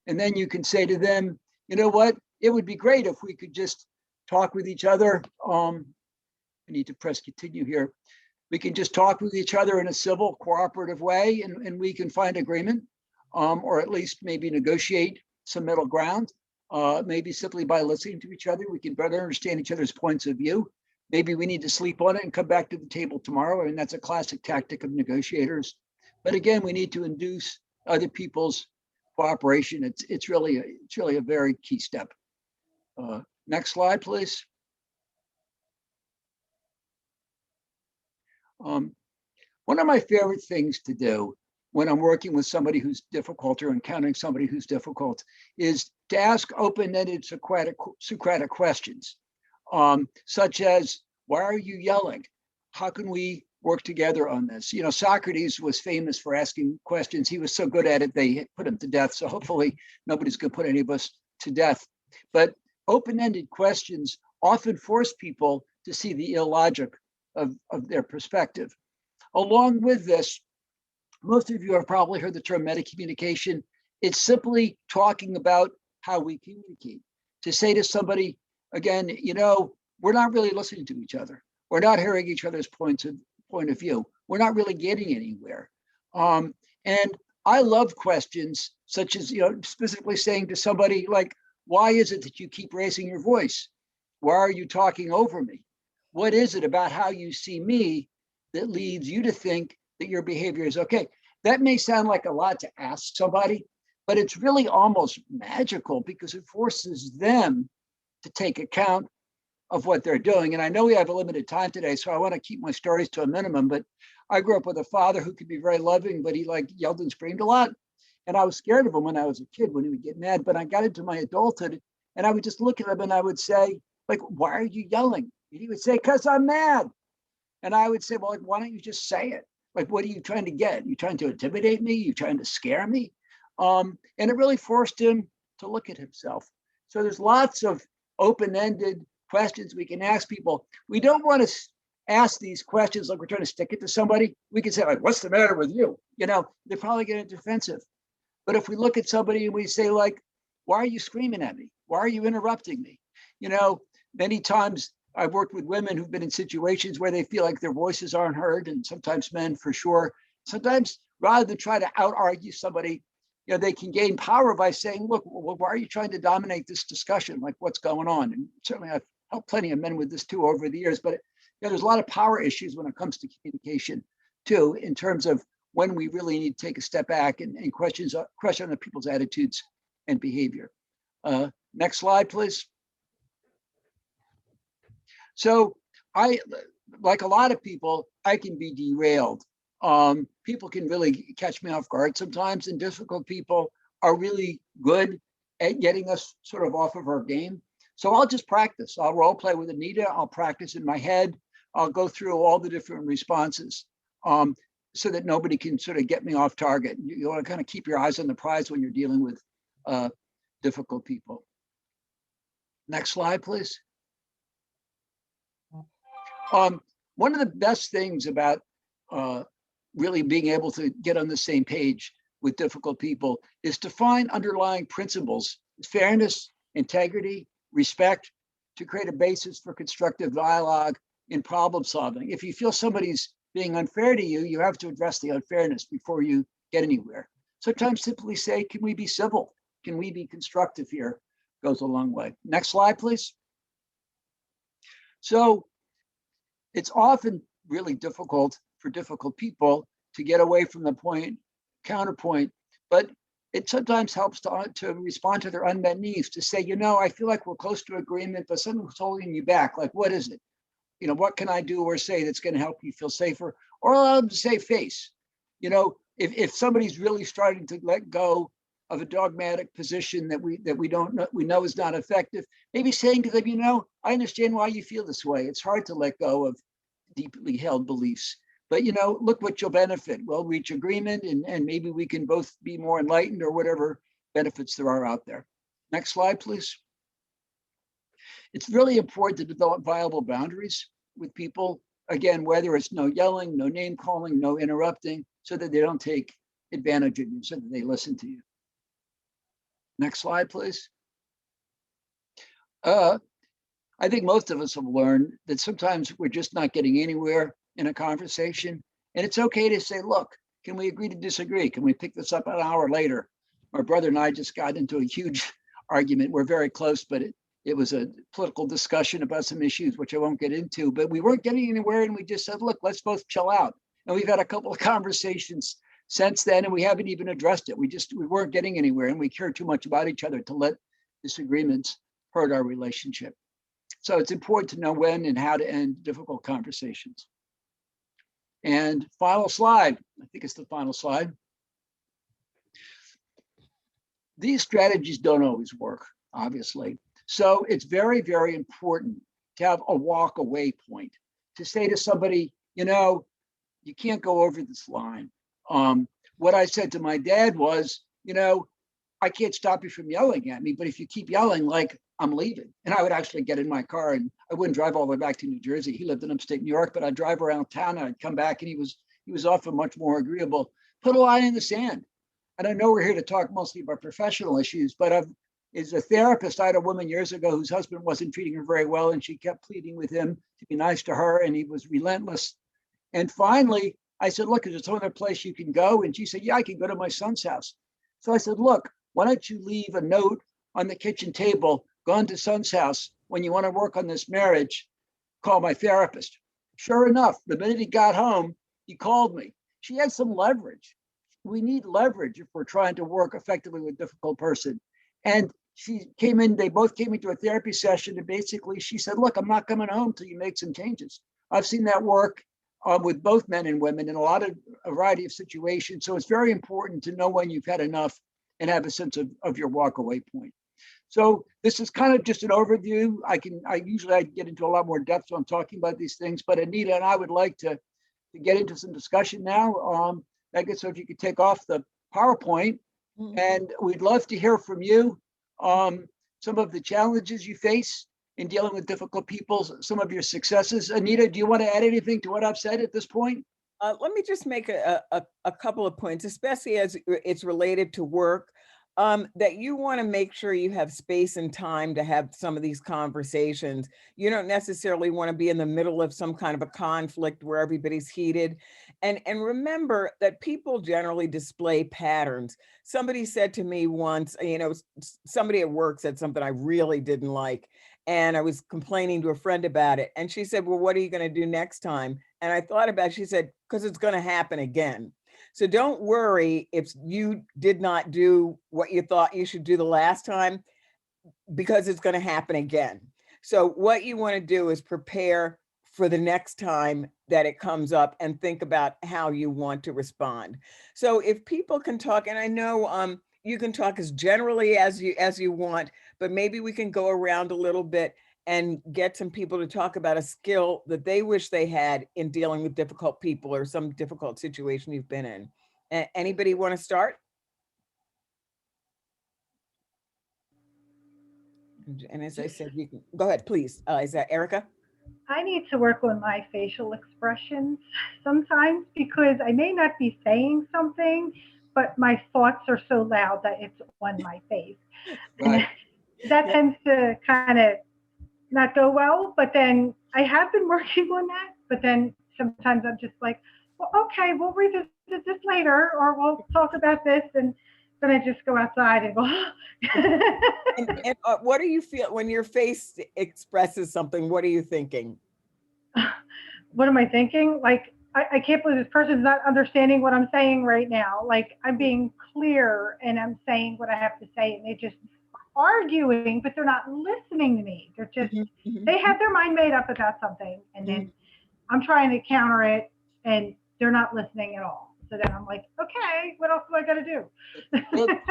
And then you can say to them, you know what, it would be great if we could just talk with each other. I need to press continue here. We can just talk with each other in a civil, cooperative way, and we can find agreement, or at least maybe negotiate some middle ground. Maybe simply by listening to each other, we can better understand each other's points of view. Maybe we need to sleep on it and come back to the table tomorrow. I mean, that's a classic tactic of negotiators. But again, we need to induce other people's cooperation. It's really a very key step. Next slide, please. One of my favorite things to do when I'm working with somebody who's difficult or encountering somebody who's difficult is to ask open-ended Socratic questions, such as, why are you yelling? How can we work together on this? You know, Socrates was famous for asking questions. He was so good at it, they put him to death. So hopefully nobody's going to put any of us to death. But open-ended questions often force people to see the illogic of their perspective. Along with this, most of you have probably heard the term metacommunication. It's simply talking about how we communicate. To say to somebody, again, you know, we're not really listening to each other. We're not hearing each other's point of view. We're not really getting anywhere. And I love questions such as, you know, specifically saying to somebody like, why is it that you keep raising your voice? Why are you talking over me? What is it about how you see me that leads you to think that your behavior is okay? That may sound like a lot to ask somebody, but it's really almost magical because it forces them to take account of what they're doing. And I know we have a limited time today, so I want to keep my stories to a minimum, but I grew up with a father who could be very loving, but he like yelled and screamed a lot. And I was scared of him when I was a kid, when he would get mad. But I got into my adulthood and I would just look at him and I would say, like, why are you yelling? And he would say, because I'm mad. And I would say, well, like, why don't you just say it? Like, what are you trying to get? Are you trying to intimidate me? Are you trying to scare me? And it really forced him to look at himself. So there's lots of open-ended questions we can ask people. We don't want to ask these questions like we're trying to stick it to somebody. We can say, like, what's the matter with you? You know, they're probably getting defensive. But if we look at somebody and we say, like, why are you screaming at me? Why are you interrupting me? You know, many times I've worked with women who've been in situations where they feel like their voices aren't heard, and sometimes men for sure. Sometimes rather than try to out-argue somebody, you know, they can gain power by saying, look, well, why are you trying to dominate this discussion? Like, what's going on? And certainly I've helped plenty of men with this too over the years, but you know, there's a lot of power issues when it comes to communication too, in terms of when we really need to take a step back and question other people's attitudes and behavior. Next slide, please. So I, like a lot of people, I can be derailed. People can really catch me off guard sometimes, and difficult people are really good at getting us sort of off of our game. So I'll just practice. I'll role play with Anita. I'll practice in my head. I'll go through all the different responses so that nobody can sort of get me off target. You want to kind of keep your eyes on the prize when you're dealing with difficult people. Next slide, please. One of the best things about really being able to get on the same page with difficult people is to find underlying principles: fairness, integrity, respect, to create a basis for constructive dialogue in problem solving. If you feel somebody's being unfair to you, you have to address the unfairness before you get anywhere. Sometimes simply say, can we be civil? Can we be constructive here? Goes a long way. Next slide, please. So it's often really difficult for difficult people to get away from the counterpoint, but it sometimes helps to respond to their unmet needs, to say, you know, I feel like we're close to agreement, but something's holding you back. Like, what is it? You know, what can I do or say that's going to help you feel safer? Or allow them to say face. You know, if somebody's really starting to let go of a dogmatic position that we know is not effective, maybe saying to them, you know, I understand why you feel this way. It's hard to let go of deeply held beliefs, but you know, look what you'll benefit. We'll reach agreement, and maybe we can both be more enlightened, or whatever benefits there are out there. Next slide, please. It's really important to develop viable boundaries with people. Again, whether it's no yelling, no name calling, no interrupting, so that they don't take advantage of you, so that they listen to you. Next slide, please. I think most of us have learned that sometimes we're just not getting anywhere in a conversation. And it's okay to say, look, can we agree to disagree? Can we pick this up an hour later? My brother and I just got into a huge argument. We're very close, but it was a political discussion about some issues, which I won't get into, but we weren't getting anywhere. And we just said, look, let's both chill out. And we've had a couple of conversations since then, and we haven't even addressed it. We weren't getting anywhere, and we care too much about each other to let disagreements hurt our relationship. So it's important to know when and how to end difficult conversations. And final slide, I think it's the final slide. These strategies don't always work, obviously. So it's very, very important to have a walk away point, to say to somebody, you know, you can't go over this line. What I said to my dad was, you know, I can't stop you from yelling at me, but if you keep yelling, like, I'm leaving. And I would actually get in my car and I wouldn't drive all the way back to New Jersey. He lived in upstate New York, but I'd drive around town and I'd come back, and he was often much more agreeable. Put a line in the sand. And I know we're here to talk mostly about professional issues, but as a therapist, I had a woman years ago whose husband wasn't treating her very well, and she kept pleading with him to be nice to her, and he was relentless. And finally, I said, look, is there some other place you can go? And she said, yeah, I can go to my son's house. So I said, look, why don't you leave a note on the kitchen table, go into son's house. When you want to work on this marriage, call my therapist. Sure enough, the minute he got home, he called me. She had some leverage. We need leverage if we're trying to work effectively with a difficult person. And she came in, they both came into a therapy session, and basically she said, look, I'm not coming home till you make some changes. I've seen that work with both men and women in a variety of situations. So it's very important to know when you've had enough and have a sense of your walk away point. So this is kind of just an overview. I usually get into a lot more depth when I'm talking about these things, but Anita and I would like to get into some discussion now. Megan, so if you could take off the PowerPoint, and we'd love to hear from you. Some of the challenges you face in dealing with difficult people, some of your successes. Anita, do you want to add anything to what I've said at this point? Let me just make a couple of points, especially as it's related to work, that you want to make sure you have space and time to have some of these conversations. You don't necessarily want to be in the middle of some kind of a conflict where everybody's heated. And remember that people generally display patterns. Somebody said to me once, you know, somebody at work said something I really didn't like. And I was complaining to a friend about it. And she said, well, what are you going to do next time? And I thought about it. She said, because it's going to happen again. So don't worry if you did not do what you thought you should do the last time, because it's going to happen again. So what you want to do is prepare for the next time that it comes up and think about how you want to respond. So if people can talk, and I know you can talk as generally as you want, but maybe we can go around a little bit and get some people to talk about a skill that they wish they had in dealing with difficult people or some difficult situation you've been in. Anybody want to start? And as I said, you can go ahead, please. Is that Erica? I need to work on my facial expressions sometimes because I may not be saying something, but my thoughts are so loud that it's on my face. And Right. that Yeah. tends to kind of not go well. But then I have been working on that. But then sometimes I'm just like, well, okay, we'll revisit this later, or we'll talk about this. And then I just go outside and go, And what do you feel when your face expresses something? What are you thinking? what am I thinking? Like, I can't believe this person's not understanding what I'm saying right now. Like, I'm being clear and I'm saying what I have to say, and they just arguing, but they're not listening to me. They're just, Mhm, mhm, they have their mind made up about something, and mhm. then I'm trying to counter it, and they're not listening at all. So then I'm like, okay, what else do I got to Well, do?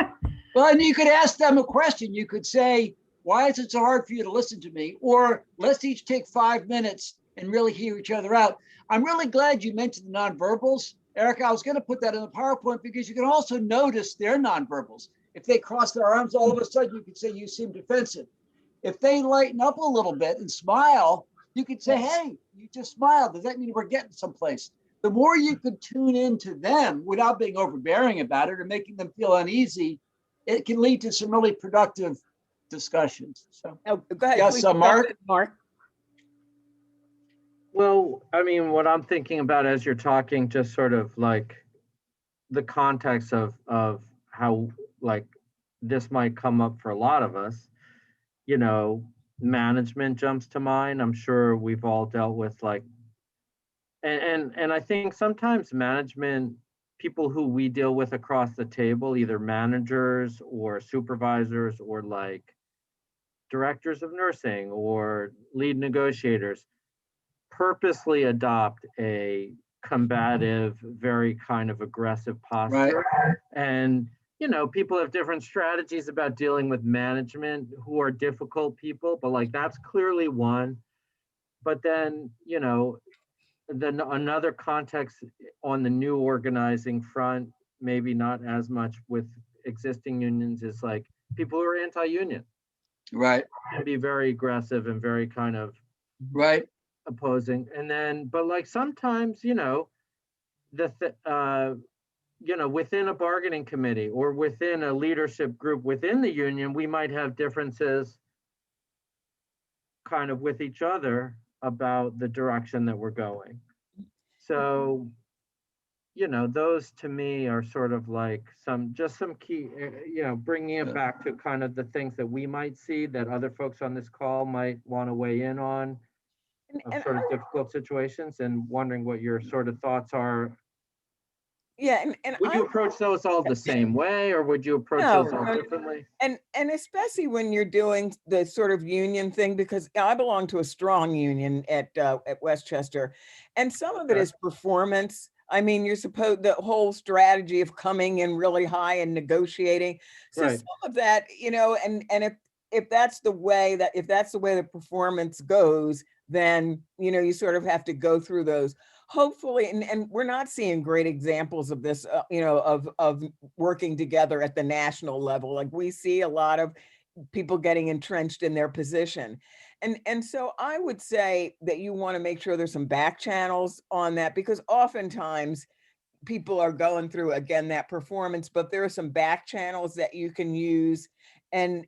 well, and you could ask them a question. You could say, why is it so hard for you to listen to me? Or let's each take 5 minutes and really hear each other out. I'm really glad you mentioned the nonverbals. Erica, I was going to put that in the PowerPoint because you can also notice their nonverbals. If they cross their arms, all of a sudden you could say you seem defensive. If they lighten up a little bit and smile, you could say, hey, you just smiled. Does that mean we're getting someplace? The more you could tune into them without being overbearing about it or making them feel uneasy, it can lead to some really productive discussions. So, Oh, go ahead. yes, Please, Mark? Mark. Well, I mean, what I'm thinking about as you're talking, just sort of like the context of how like this might come up for a lot of us, you know, management jumps to mind. I'm sure we've all dealt with like, and I think sometimes management, people who we deal with across the table, either managers or supervisors or like directors of nursing or lead negotiators, purposely adopt a combative, very kind of aggressive Right. posture. And, you know, people have different strategies about dealing with management who are difficult people, but like that's clearly one. But then, you know, then another context on the new organizing front, maybe not as much with existing unions, is like people who are anti-union Right. can be very aggressive and very kind of Right. opposing. And then, but like sometimes, you know, you know, within a bargaining committee or within a leadership group within the union, we might have differences kind of with each other about the direction that we're going. So, you know, those to me are sort of like just some key, you know, bringing it back to kind of the things that we might see that other folks on this call might want to weigh in on of sort of difficult situations, and wondering what your sort of thoughts are. Yeah, and Would you approach those all the same way, or would you approach those all differently? And especially when you're doing the sort of union thing, because I belong to a strong union at Westchester, and some of it is performance. I mean, you're supposed the whole strategy of coming in really high and negotiating. So Right. some of that, you know, and if that's the way the performance goes, then you know you sort of have to go through those. Hopefully, and we're not seeing great examples of this, you know, of working together at the national level. Like we see a lot of people getting entrenched in their position. And so I would say that you want to make sure there's some back channels on that, because oftentimes people are going through, again, that performance, but there are some back channels that you can use. And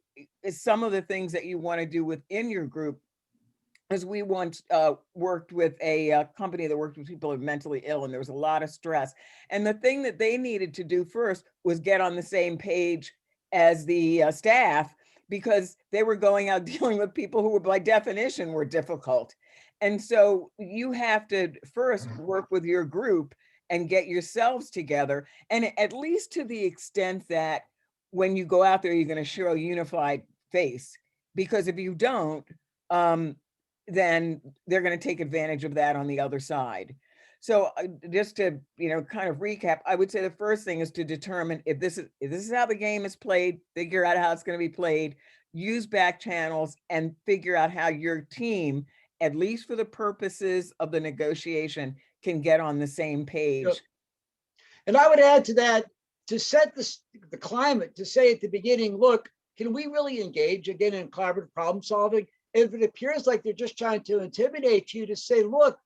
some of the things that you want to do within your group, as we once worked with a company that worked with people who are mentally ill, and there was a lot of stress. And the thing that they needed to do first was get on the same page as the staff, because they were going out dealing with people who were, by definition, were difficult. And so you have to first work with your group and get yourselves together. And at least to the extent that when you go out there, you're going to show a unified face. Because if you don't, then they're going to take advantage of that on the other side. So just to, you know, kind of recap, I would say the first thing is to determine if this is how the game is played, figure out how it's going to be played, use back channels, and figure out how your team, at least for the purposes of the negotiation, can get on the same page. Yep. And I would add to that, to set the climate, to say at the beginning, look, can we really engage again in collaborative problem solving? If it appears like they're just trying to intimidate you, to say, look,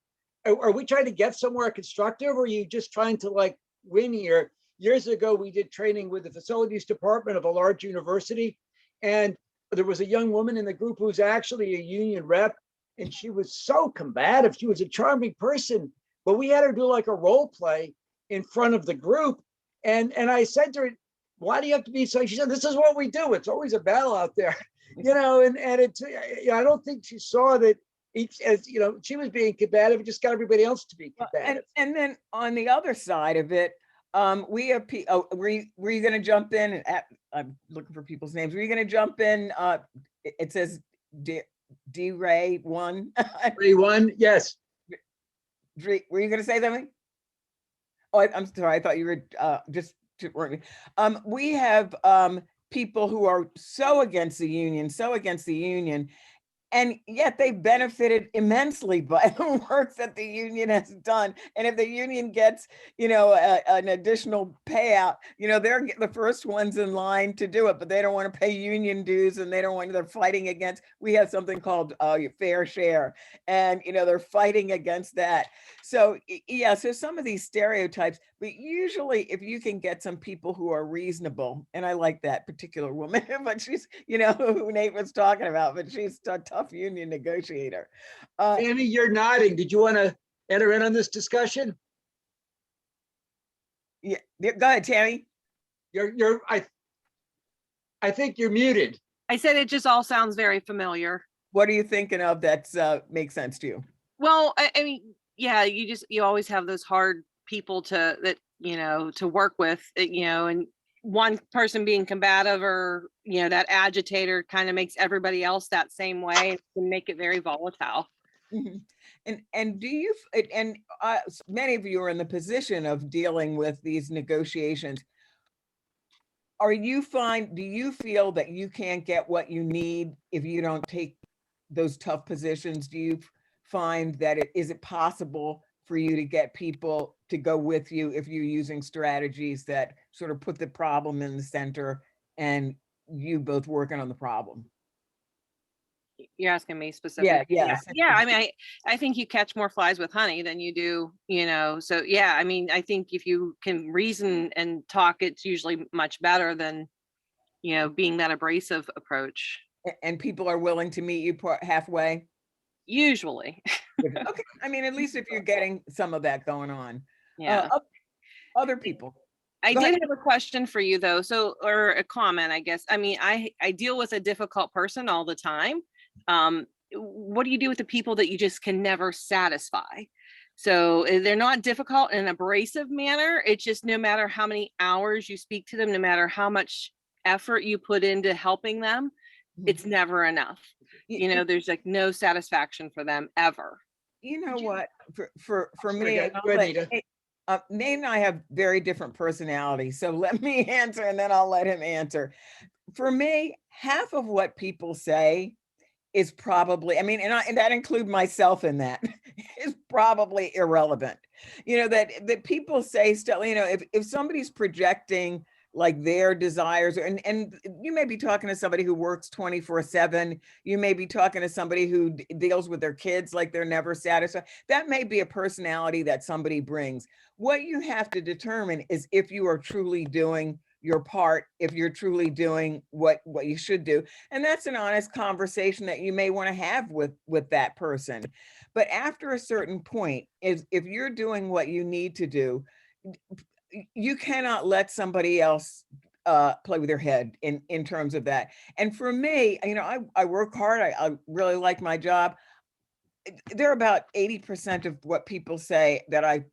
are we trying to get somewhere constructive, or are you just trying to like win here? Years ago, we did training with the facilities department of a large university, and there was a young woman in the group who was actually a union rep, and she was so combative. She was a charming person, but we had her do like a role play in front of the group. And I said to her, why do you have to be so? She said, this is what we do. It's always a battle out there, you know, and it's, you know, I don't think she saw that each, as you know, she was being combative, it just got everybody else to be combative. And then on the other side of it, we have, were you going to jump in? I'm looking for people's names. Were you going to jump in? It says D Ray 1. Ray 1, yes. Were you going to say something? Oh, I'm sorry. I thought you were just. We have people who are so against the union, And yet they benefited immensely by the work that the union has done. And if the union gets, an additional payout, they're the first ones in line to do it, but they don't want to pay union dues, and they're fighting against, we have something called fair share. And, they're fighting against that. So yeah, so some of these stereotypes, but usually if you can get some people who are reasonable, and I like that particular woman, but she's, who Nate was talking about, but she's a tough union negotiator. Tammy, you're nodding. Did you want to enter in on this discussion? Yeah, go ahead, Tammy. I think you're muted. I said it just all sounds very familiar. What are you thinking of that makes sense to you? Well, I mean, yeah, you always have those hard people to work with, and one person being combative or, that agitator kind of makes everybody else that same way, and can make it very volatile. Mm-hmm. And do you, and many of you are in the position of dealing with these negotiations. Do you feel that you can't get what you need if you don't take those tough positions? Do you find that is it possible for you to get people to go with you if you're using strategies that sort of put the problem in the center and you both working on the problem? You're asking me specifically. Yeah. I mean, I think you catch more flies with honey than you do, so yeah, I mean, I think if you can reason and talk, it's usually much better than, being that abrasive approach. And people are willing to meet you halfway? Usually. Okay, I mean, at least if you're getting some of that going on. Yeah. Other people. I Go did ahead. have a question for you though. Or a comment, I guess. I mean, I deal with a difficult person all the time. What do you do with the people that you just can never satisfy? So they're not difficult in an abrasive manner. It's just no matter how many hours you speak to them, no matter how much effort you put into helping them, it's never enough. There's like no satisfaction for them ever. You know what, for me, Nate and I have very different personalities. So let me answer and then I'll let him answer. For me, half of what people say is probably, I mean, and that include myself in that, is probably irrelevant. That people say stuff, if somebody's projecting like their desires, and you may be talking to somebody who works 24/7, you may be talking to somebody who deals with their kids like they're never satisfied. That may be a personality that somebody brings. What you have to determine is if you are truly doing your part, if you're truly doing what you should do. And that's an honest conversation that you may want to have with that person. But after a certain point, if you're doing what you need to do, you cannot let somebody else play with your head in terms of that. And for me, I work hard. I really like my job. There are about 80% of what people say that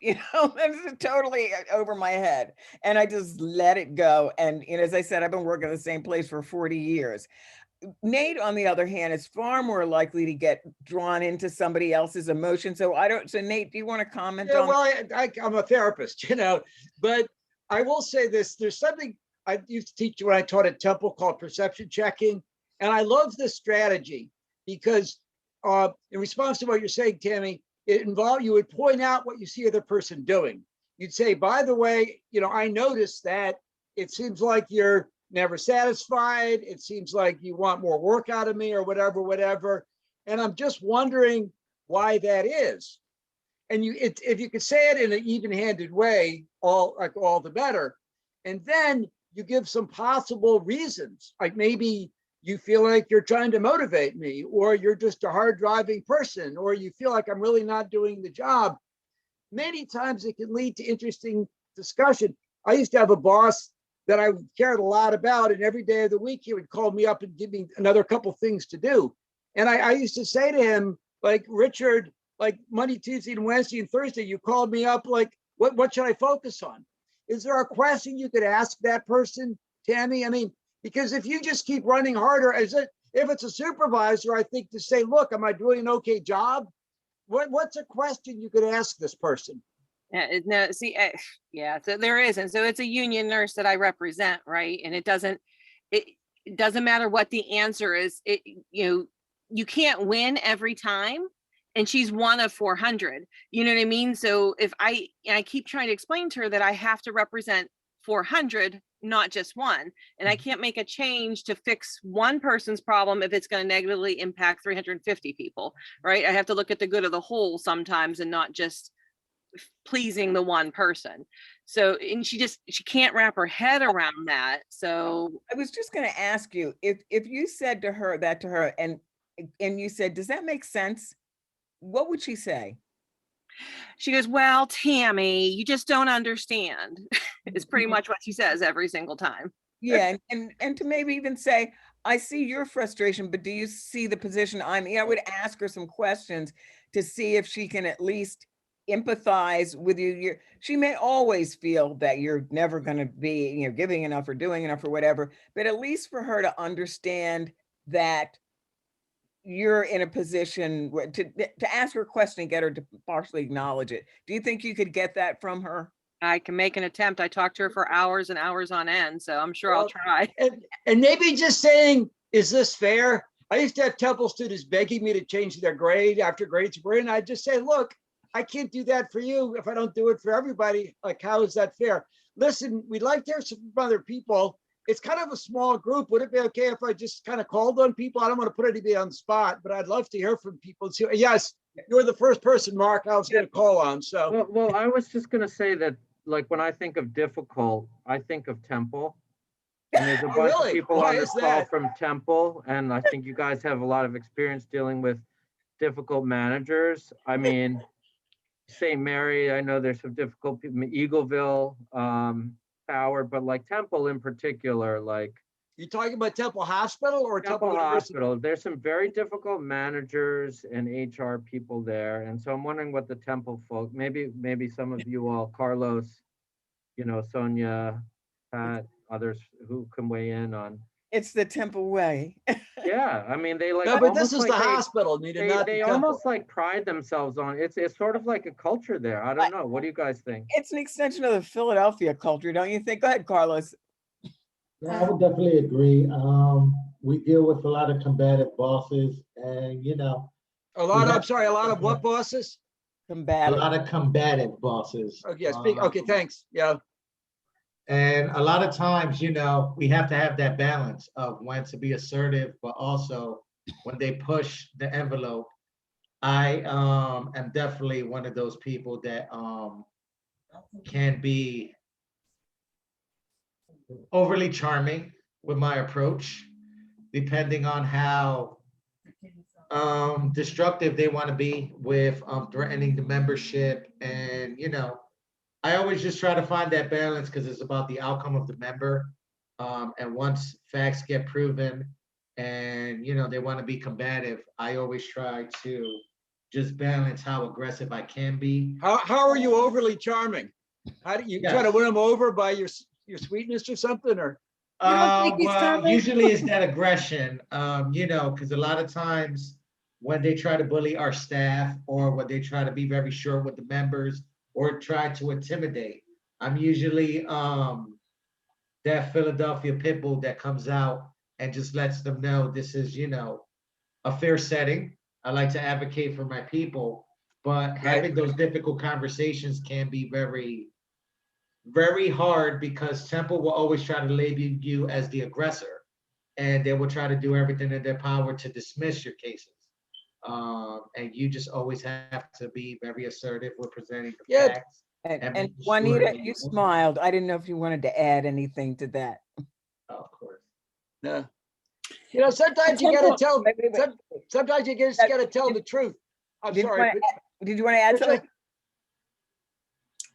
that's totally over my head, and I just let it go. And as I said, I've been working in the same place for 40 years. Nate, on the other hand, is far more likely to get drawn into somebody else's emotion. So Nate, do you want to comment on? Well, I'm a therapist, but I will say this, there's something I used to teach when I taught at Temple called perception checking. And I love this strategy because in response to what you're saying, Tammy, you would point out what you see the other person doing. You'd say, by the way, I noticed that it seems like you're never satisfied. It seems like you want more work out of me or whatever. And I'm just wondering why that is. And if you could say it in an even-handed way, all the better. And then you give some possible reasons, like maybe you feel like you're trying to motivate me, or you're just a hard driving person, or you feel like I'm really not doing the job. Many times it can lead to interesting discussion. I used to have a boss that I cared a lot about, and every day of the week he would call me up and give me another couple things to do. And I used to say to him, like, Richard, like Monday, Tuesday, and Wednesday and Thursday, you called me up, like, what should I focus on? Is there a question you could ask that person, Tammy? I mean, because if you just keep running harder, if it's a supervisor, I think to say, look, am I doing an okay job? What's a question you could ask this person? No, see, so there is. And so it's a union nurse that I represent, right? And it doesn't matter what the answer is. you can't win every time. And she's one of 400, you know what I mean? So if I keep trying to explain to her that I have to represent 400, not just one, and I can't make a change to fix one person's problem if it's going to negatively impact 350 people, right? I have to look at the good of the whole sometimes and not just pleasing the one person. So, and she can't wrap her head around that. So I was just going to ask you, if you said to her and you said, does that make sense? What would she say? she goes, well, Tammy, you just don't understand. It's pretty much what she says every single time. Yeah, and to maybe even say, I see your frustration, but do you see the position I'm in? I would ask her some questions to see if she can at least empathize with you. She may always feel that you're never going to be, giving enough or doing enough or whatever, but at least for her to understand that you're in a position where to ask her a question and get her to partially acknowledge it. Do you think you could get that from her? I can make an attempt. I talked to her for hours and hours on end, so I'm sure I'll try. And maybe just saying, is this fair? I used to have Temple students begging me to change their grade after grades were in. I'd just say, look, I can't do that for you if I don't do it for everybody. Like, how is that fair? Listen, we'd like to hear some other people. It's kind of a small group. Would it be okay if I just kind of called on people? I don't want to put anybody on the spot, but I'd love to hear from people. So, yes, you're the first person, Mark, I was going to call on. So, well, I was just going to say that, like, when I think of difficult, I think of Temple. And there's a bunch of people on this call from Temple, and I think you guys have a lot of experience dealing with difficult managers. I mean, St. Mary, I know there's some difficult people, Eagleville, Power, but like Temple in particular, like. You talking about Temple Hospital or Temple Hospital? There's some very difficult managers and HR people there, and so I'm wondering what the Temple folk, maybe some of you all, Carlos, Sonia, Pat, others who can weigh in on. It's the Temple way. Yeah, I mean, they like. No, but this is the hospital, Nita, not the temple. Almost like pride themselves on it's sort of like a culture there. I don't know. What do you guys think? It's an extension of the Philadelphia culture, don't you think? Go ahead, Carlos. Yeah, I would definitely agree. We deal with a lot of combative bosses, and a lot of what bosses? Combative. A lot of combative bosses. Okay, yeah, speak. Okay, thanks. Yeah. And a lot of times, we have to have that balance of when to be assertive, but also when they push the envelope. I am definitely one of those people that can be overly charming with my approach, depending on how destructive they want to be with threatening the membership. And I always just try to find that balance because it's about the outcome of the member. And once facts get proven and they want to be combative, I always try to just balance how aggressive I can be. How are you overly charming? How do you try to win them over by your sweetness or something? Or well, usually it's that aggression, because a lot of times when they try to bully our staff or when they try to be very short with the members or try to intimidate, I'm usually that Philadelphia pit bull that comes out and just lets them know this is, a fair setting. I like to advocate for my people, but having those difficult conversations can be very, very hard because Temple will always try to label you as the aggressor, and they will try to do everything in their power to dismiss your cases. And you just always have to be very assertive with presenting the facts. And Juanita, you smiled. I didn't know if you wanted to add anything to that. Of course. Yeah. Sometimes you gotta tell. Sometimes you just gotta tell the truth. I'm sorry. Did you want to add something?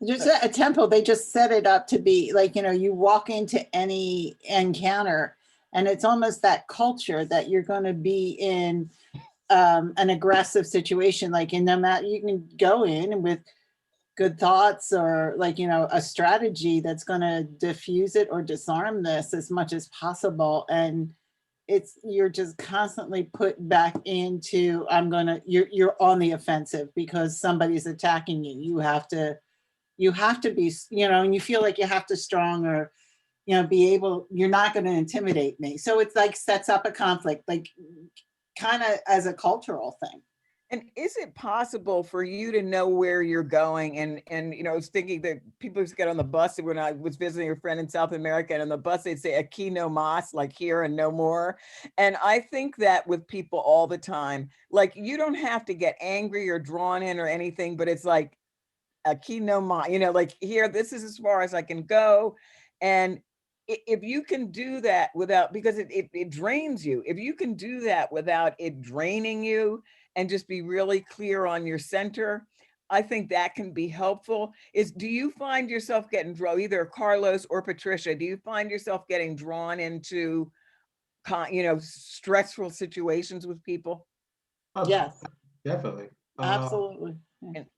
Just at Temple, they just set it up to be like, you walk into any encounter and it's almost that culture that you're going to be in an aggressive situation. Like in no matter, you can go in with good thoughts or a strategy that's going to diffuse it or disarm this as much as possible. And you're just constantly put back into, you're on the offensive because somebody's attacking you. You have to be, and you feel like you have to strong or, be able, you're not going to intimidate me. So it's like sets up a conflict. Like kind of as a cultural thing. And is it possible for you to know where you're going? And you know, I was thinking that people used to get on the bus when I was visiting a friend in South America, and on the bus they'd say "aquí no más," like here and no more. And I think that with people all the time, like you don't have to get angry or drawn in or anything, but it's like aquí no más, you know, like here, this is as far as I can go. And if you can do that without, because it drains you, if you can do that without it draining you, and just be really clear on your center, I think that can be helpful. Do you find yourself getting drawn, either Carlos or Patricia, do you find yourself getting drawn into, you know, stressful situations with people? Oh, Yes, definitely. absolutely.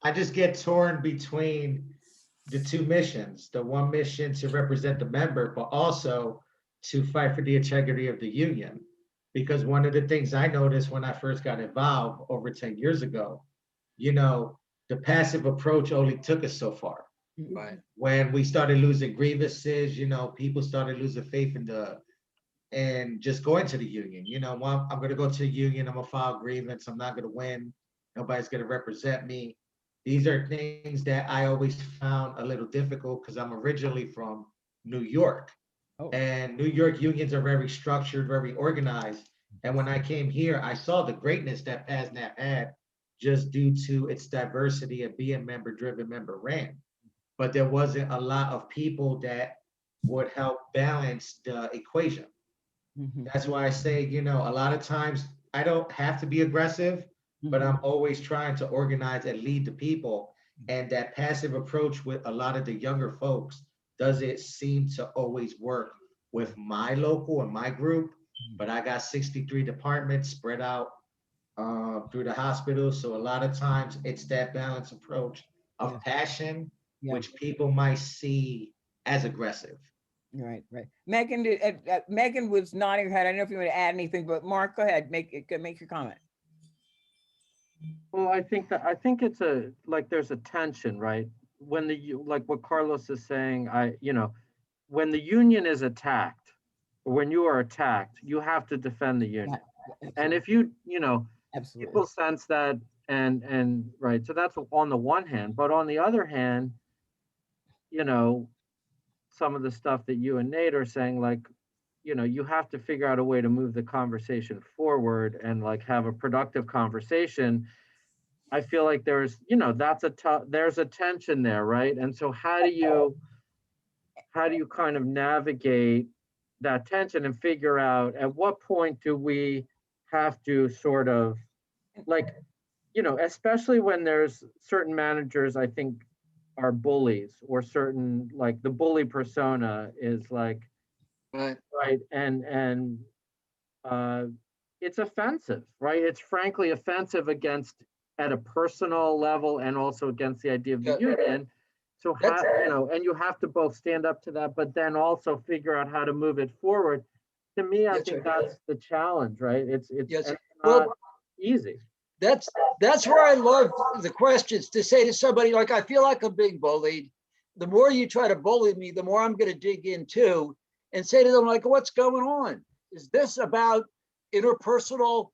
I just get torn between the two missions. The one mission to represent the member, but also to fight for the integrity of the union. Because one of the things I noticed when I first got involved over 10 years ago, you know, the passive approach only took us so far. Right. When we started losing grievances, you know, people started losing faith in and just going to the union. You know, well, I'm going to go to the union, I'm going to file grievance, I'm not going to win, nobody's going to represent me. These are things that I always found a little difficult because I'm originally from New York. Oh. And New York unions are very structured, very organized. And when I came here, I saw the greatness that PASNAP had just due to its diversity of being member-driven, member-ran. But there wasn't a lot of people that would help balance the equation. That's why I say, you know, a lot of times I don't have to be aggressive, but I'm always trying to organize and lead the people. And that passive approach with a lot of the younger folks doesn't seem to always work with my local and my group. But I got 63 departments spread out through the hospital. So a lot of times it's that balanced approach of passion, which people might see as aggressive. Right. Megan, Megan was nodding her head. I don't know if you want to add anything, but Mark, go ahead, make your comment. Well, I think it's there's a tension, right? When like what Carlos is saying, when the union is attacked, or when you are attacked, you have to defend the union. And if people sense that, and right, so that's on the one hand, but on the other hand, some of the stuff that you and Nate are saying, like, you have to figure out a way to move the conversation forward and like have a productive conversation. I feel like there's a tension there, right? And so how do you kind of navigate that tension and figure out at what point do we have to sort of especially when there's certain managers, I think, are bullies, or certain, like, the bully persona is like, right, and it's offensive, right? It's frankly offensive at a personal level and also against the idea of the union. So and you have to both stand up to that, but then also figure out how to move it forward. To me, I think that's the challenge, right? It's not easy. That's where I love the questions, to say to somebody, like, I feel like I'm being bullied. The more you try to bully me, the more I'm going to dig into and say to them, like, what's going on? Is this about interpersonal,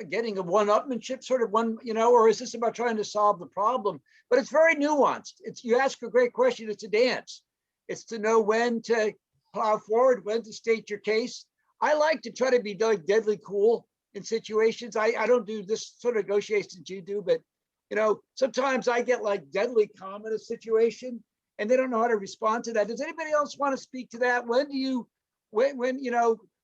getting a one-upmanship sort of one, or is this about trying to solve the problem? But it's very nuanced. You ask a great question. It's a dance. It's to know when to plow forward, when to state your case. I like to try to be deadly cool in situations. I don't do this sort of negotiations you do, but sometimes I get like deadly calm in a situation and they don't know how to respond to that. Does anybody else want to speak to that? When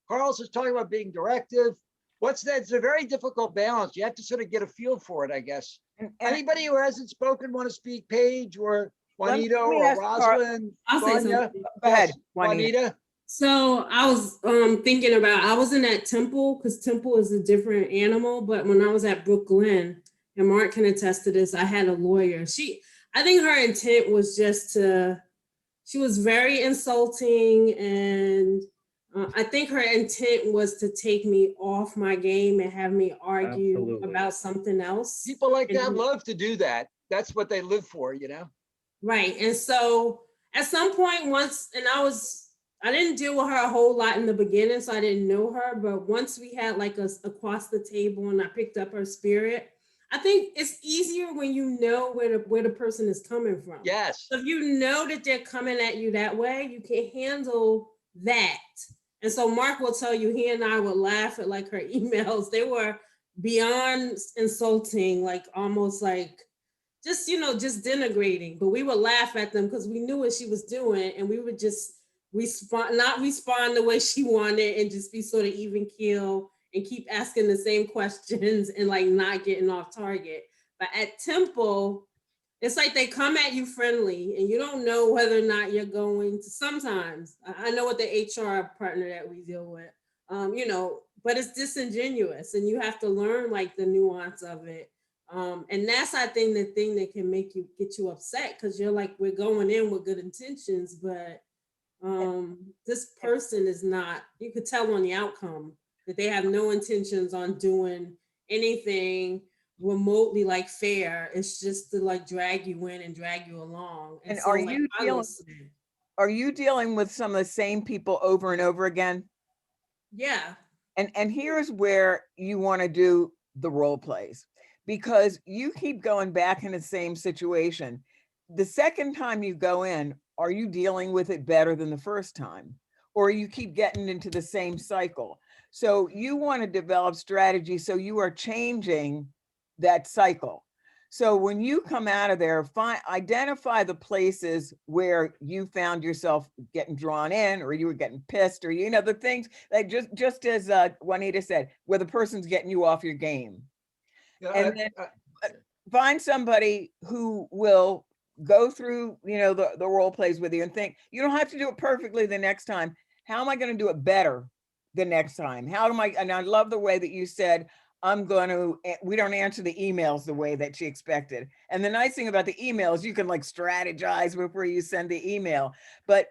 Carlos is talking about being directive, what's that? It's a very difficult balance. You have to sort of get a feel for it, I guess. Anybody who hasn't spoken want to speak? Paige or Juanita or Rosalind? I'll say something. Go ahead, Juanita. So I was thinking about, I was in that Temple, because Temple is a different animal, but when I was at Brooklyn, and Mark can attest to this, I had a lawyer. I think her intent was she was very insulting, and I think her intent was to take me off my game and have me argue about something else. People like that love to do that. That's what they live for, Right, and so at some point I was I didn't deal with her a whole lot in the beginning, so I didn't know her. But once we had like us across the table and I picked up her spirit, I think it's easier when you know where the person is coming from. Yes. So if you know that they're coming at you that way, you can handle that. And so Mark will tell you, he and I would laugh at like her emails. They were beyond insulting, like almost like just, you know, just denigrating. But we would laugh at them because we knew what she was doing, and we would just not respond the way she wanted and just be sort of even keel and keep asking the same questions and like not getting off target. But at Temple, it's like they come at you friendly and you don't know whether or not you're going to. Sometimes I know what the HR partner that we deal with, you know, but it's disingenuous and you have to learn like the nuance of it. And that's, I think, the thing that can make you get you upset, because you're like, we're going in with good intentions, but this person is not, you could tell on the outcome that they have no intentions on doing anything remotely like fair. It's just to like drag you in and drag you along. And so, are like, are you dealing with some of the same people over and over again? Yeah. And here's where you want to do the role plays, because you keep going back in the same situation. The second time you go in, are you dealing with it better than the first time? Or you keep getting into the same cycle? So you want to develop strategy so you are changing that cycle. So when you come out of there, identify the places where you found yourself getting drawn in, or you were getting pissed, or, you know, the things that just as Juanita said, where the person's getting you off your game. Yeah, And then find somebody who will go through, you know, the role plays with you and think, you don't have to do it perfectly the next time. How am I going to do it better the next time? How am I? And I love the way that you said, we don't answer the emails the way that she expected. And the nice thing about the emails, you can like strategize before you send the email, but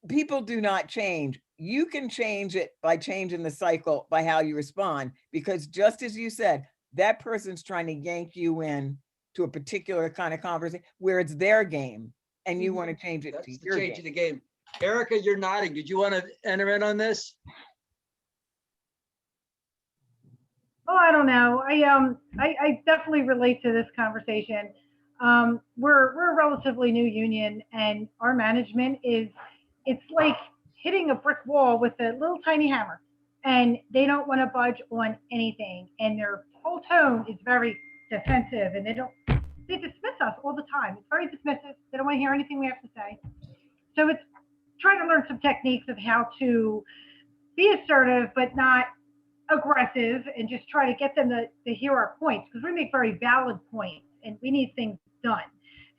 people do not change. You can change it by changing the cycle by how you respond, because just as you said, that person's trying to yank you in to a particular kind of conversation where it's their game and you want to change it. That's to the your change game. of the game. Erica, you're nodding. Did you want to enter in on this? Oh, I don't know. I definitely relate to this conversation. We're a relatively new union, and our management it's like hitting a brick wall with a little tiny hammer, and they don't want to budge on anything, and their whole tone is very defensive, and they dismiss us all the time. It's very dismissive. They don't want to hear anything we have to say. So it's trying to learn some techniques of how to be assertive, but not aggressive, and just try to get them to hear our points, because we make very valid points and we need things done,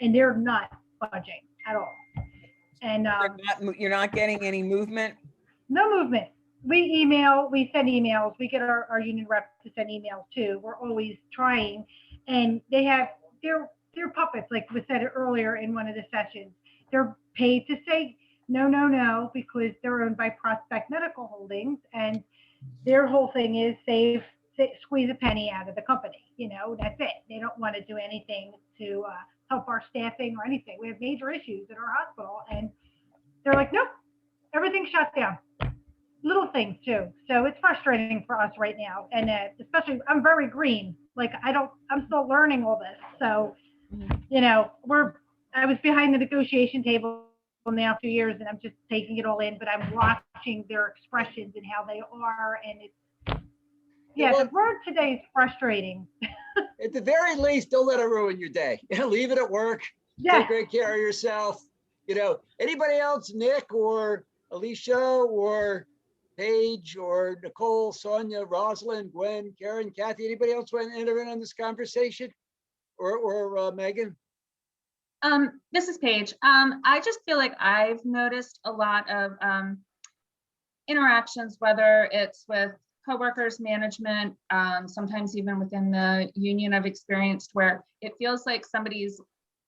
and they're not budging at all. And You're not getting any movement. no movement. We send emails, we get our union rep to send emails too. We're always trying, and they're puppets, like we said earlier in one of the sessions. They're paid to say no because they're owned by Prospect Medical Holdings, and their whole thing is squeeze a penny out of the company. You know, that's it. They don't want to do anything to help our staffing or anything. We have major issues at our hospital, and they're like, nope, everything's shut down. Little things too. So it's frustrating for us right now, and especially I'm very green. Like I'm still learning all this. So, you know, I was behind the negotiation table now 2 years, and I'm just taking it all in, but I'm watching their expressions and how they are, and the word today is frustrating. At the very least, don't let it ruin your day. Leave it at work. Yes. Take great care of yourself. You know, anybody else, Nick or Alicia or Paige or Nicole, Sonia, Rosalind, Gwen, Karen, Kathy, anybody else want to enter in on this conversation? Or Megan? This is Paige. I just feel like I've noticed a lot of interactions, whether it's with coworkers, management, sometimes even within the union I've experienced, where it feels like somebody's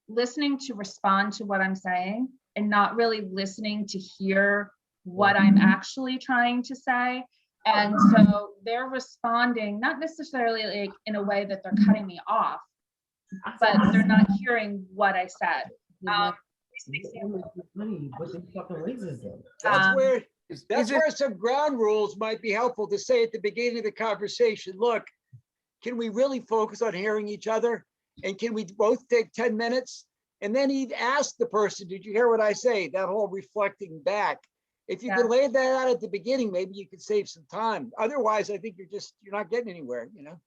listening to respond to what I'm saying and not really listening to hear what I'm actually trying to say. And so they're responding, not necessarily like in a way that they're cutting me off, but they're not hearing what I said. Money, but they fucking raises them. That's Um, where, Is that's it- where some ground rules might be helpful to say at the beginning of the conversation, look, can we really focus on hearing each other? And can we both take 10 minutes? And then he'd ask the person, did you hear what I say? That whole reflecting back. If you could lay that out at the beginning, maybe you could save some time. Otherwise, I think you're not getting anywhere, you know?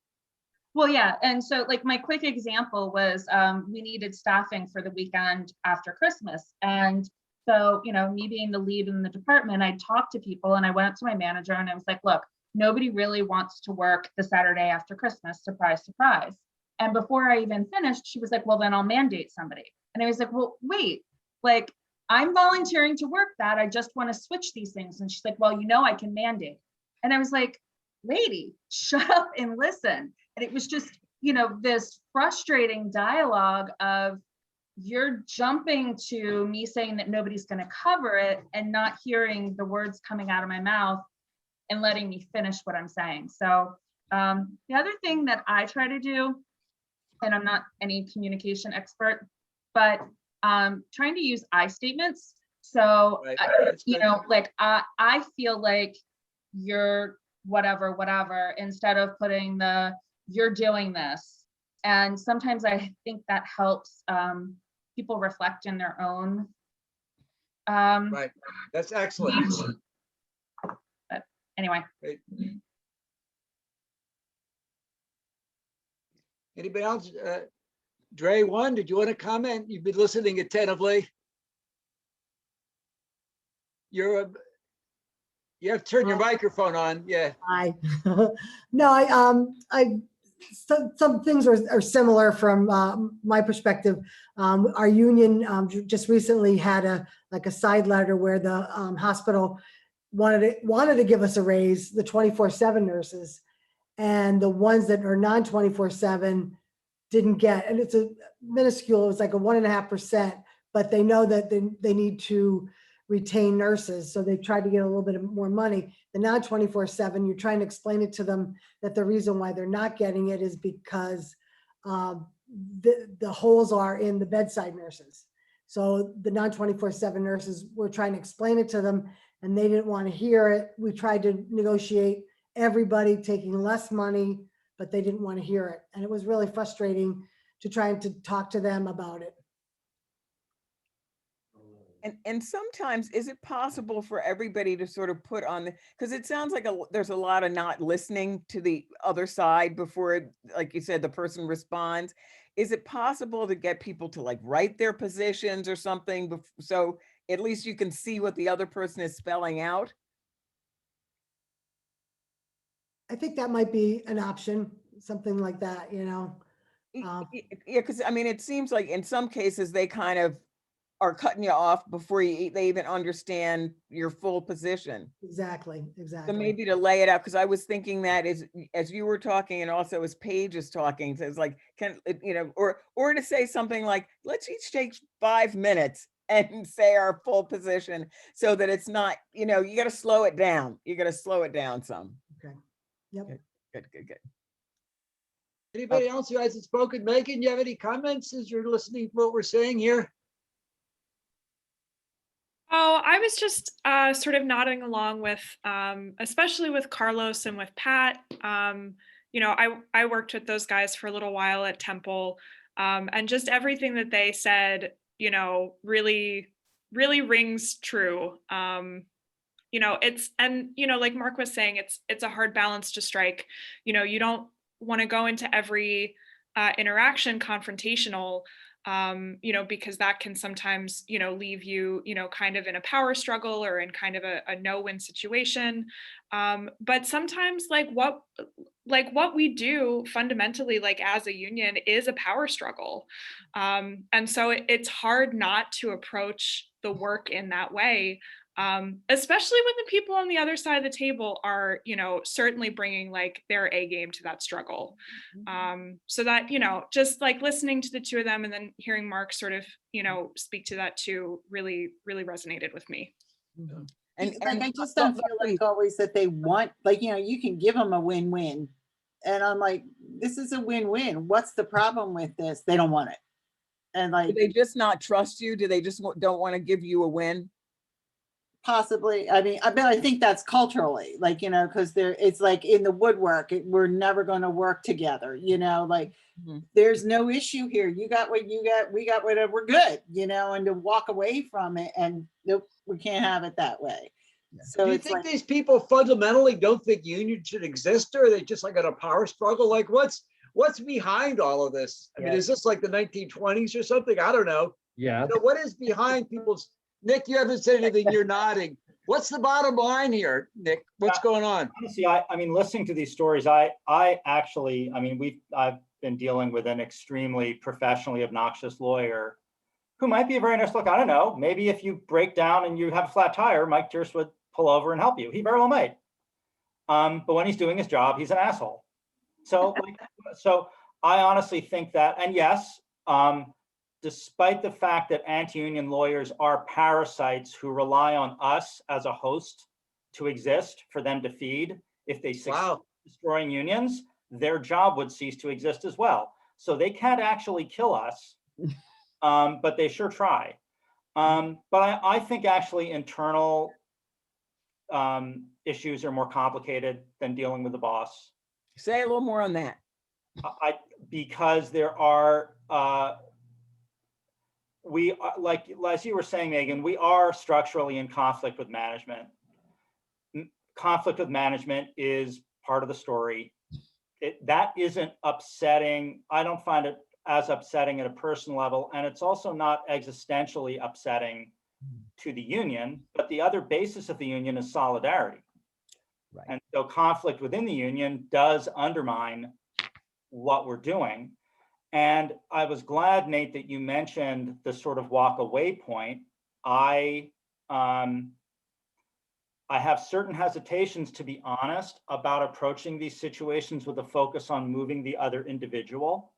Well, yeah, and so like my quick example was we needed staffing for the weekend after Christmas. And so, you know, me being the lead in the department, I talked to people and I went up to my manager and I was like, look, nobody really wants to work the Saturday after Christmas, surprise, surprise. And before I even finished, she was like, well, then I'll mandate somebody. And I was like, well, wait, like I'm volunteering to work that. I just want to switch these things. And she's like, well, you know, I can mandate. And I was like, lady, shut up and listen. And it was just, you know, this frustrating dialogue of you're jumping to me saying that nobody's going to cover it and not hearing the words coming out of my mouth and letting me finish what I'm saying. So the other thing that I try to do, and I'm not any communication expert, but trying to use I statements. So, Right. you know, like I feel like you're whatever, instead of putting the you're doing this. And sometimes I think that helps people reflect in their own. Right, that's excellent. But anyway. Great. Anybody else? Dre, one, did you want to comment? You've been listening attentively. You have to turn your microphone on, yeah. I no, some things are similar from my perspective. Our union just recently had a side letter where the hospital wanted to give us a raise, the 24/7 nurses, and the ones that are non 24/7 didn't get, and it's a minuscule, it was like a 1.5%, but they know that they need to retain nurses. So they tried to get a little bit more money. The non 24/7, you're trying to explain it to them that the reason why they're not getting it is because the holes are in the bedside nurses. So the non 24/7 nurses, we're trying to explain it to them and they didn't want to hear it. We tried to negotiate everybody taking less money, but they didn't want to hear it. And it was really frustrating to try to talk to them about it. And sometimes, is it possible for everybody to sort of put on, because it sounds like there's a lot of not listening to the other side before, like you said, the person responds. Is it possible to get people to like write their positions or something, so at least you can see what the other person is spelling out? I think that might be an option, something like that, you know. Yeah, because I mean, it seems like in some cases they kind of are cutting you off before they even understand your full position. Exactly. So maybe to lay it out, because I was thinking that as you were talking and also as Paige is talking, so it's like, you know, or to say something like, let's each take 5 minutes and say our full position, so that it's not, you know, you got to slow it down. You got to slow it down some. Okay. Yep. Good. Anybody else who hasn't spoken? Megan, you have any comments as you're listening to what we're saying here? Oh, I was just sort of nodding along with, especially with Carlos and with Pat. You know, I worked with those guys for a little while at Temple, and just everything that they said, you know, really rings true. You know, and you know, like Mark was saying, it's a hard balance to strike. You know, you don't want to go into every interaction confrontational. You know, because that can sometimes, you know, leave you, you know, kind of in a power struggle or in kind of a no-win situation. But sometimes like what we do fundamentally, like as a union, is a power struggle. And so it's hard not to approach the work in that way. Especially when the people on the other side of the table are, you know, certainly bringing like their A game to that struggle. So that, you know, just like listening to the two of them and then hearing Mark sort of, you know, speak to that too, really resonated with me. And I just don't feel like always that they want, like, you know, you can give them a win-win. And I'm like, this is a win-win. What's the problem with this? They don't want it. And Do like, they just not trust you? Do they just don't want to give you a win? possibly, I mean, I think that's culturally, like, you know, because it's like in the woodwork, we're never going to work together, you know, like Mhm. there's no issue here. You got what you got, we got whatever, we're good, you know, and to walk away from it and nope, we can't have it that way. So Do you it's think like, these people fundamentally don't think unions should exist, or are they just like in a power struggle? Like what's behind all of this? I mean, is this like the 1920s or something? I don't know. Yeah. You know, what is behind people's, Nick, you haven't said anything, you're nodding. What's the bottom line here, Nick? What's going on? Honestly, I mean, listening to these stories, I actually, I mean, I've been dealing with an extremely professionally obnoxious lawyer who might be a very nice look. I don't know. Maybe if you break down and you have a flat tire, Mike Pierce would pull over and help you. He very well might. But when he's doing his job, he's an asshole. So, so I honestly think that, and yes, despite the fact that anti-union lawyers are parasites who rely on us as a host to exist for them to feed, if they succeed destroying unions, their job would cease to exist as well. So they can't actually kill us, but they sure try. But I think actually internal issues are more complicated than dealing with the boss. Say a little more on that. Because there are, we are, like as you were saying, Megan, we are structurally in conflict with management. Conflict with management is part of the story. That isn't upsetting. I don't find it as upsetting at a personal level, and it's also not existentially upsetting to the union, but the other basis of the union is solidarity. Right. And so conflict within the union does undermine what we're doing. And I was glad, Nate, that you mentioned the sort of walk away point. I have certain hesitations, to be honest, about approaching these situations with a focus on moving the other individual.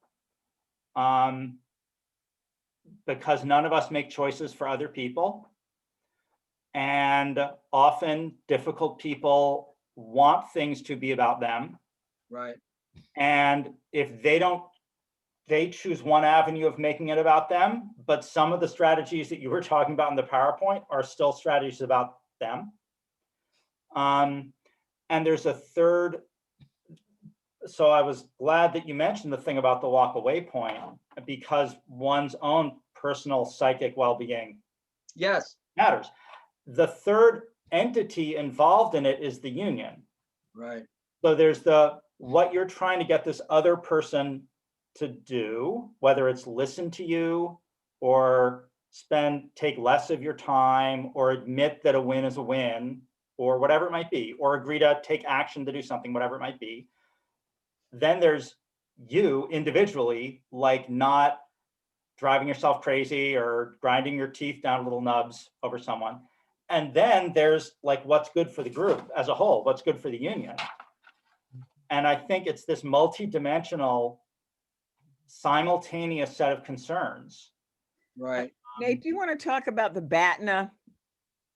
Because none of us make choices for other people. And often difficult people want things to be about them. Right. And if they choose one avenue of making it about them, but some of the strategies that you were talking about in the PowerPoint are still strategies about them. And there's a third. So I was glad that you mentioned the thing about the walk away point, because one's own personal psychic well-being matters. The third entity involved in it is the union. Right. So there's what you're trying to get this other person to do, whether it's listen to you or take less of your time or admit that a win is a win or whatever it might be, or agree to take action to do something, whatever it might be. Then there's you individually, like not driving yourself crazy or grinding your teeth down little nubs over someone. And then there's like what's good for the group as a whole, what's good for the union. And I think it's this multi-dimensional, simultaneous set of concerns. Right. Nate, do you want to talk about the BATNA?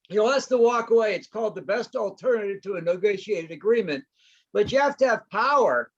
You know, that's the walk away. It's called the best alternative to a negotiated agreement, but you have to have power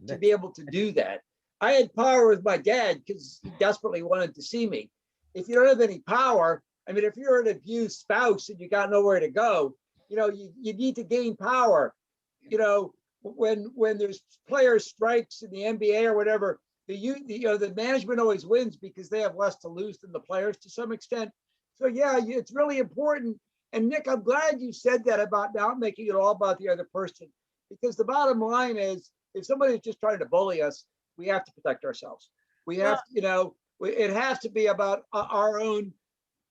to be able to do that. I had power with my dad because he desperately wanted to see me. If you don't have any power, I mean, if you're an abused spouse and you got nowhere to go, you know, you need to gain power. You know, when there's player strikes in the NBA or whatever, the management always wins because they have less to lose than the players to some extent. So yeah, it's really important. And Nick, I'm glad you said that about not making it all about the other person, because the bottom line is, if somebody's just trying to bully us, we have to protect ourselves. We have, you know, it has to be about our own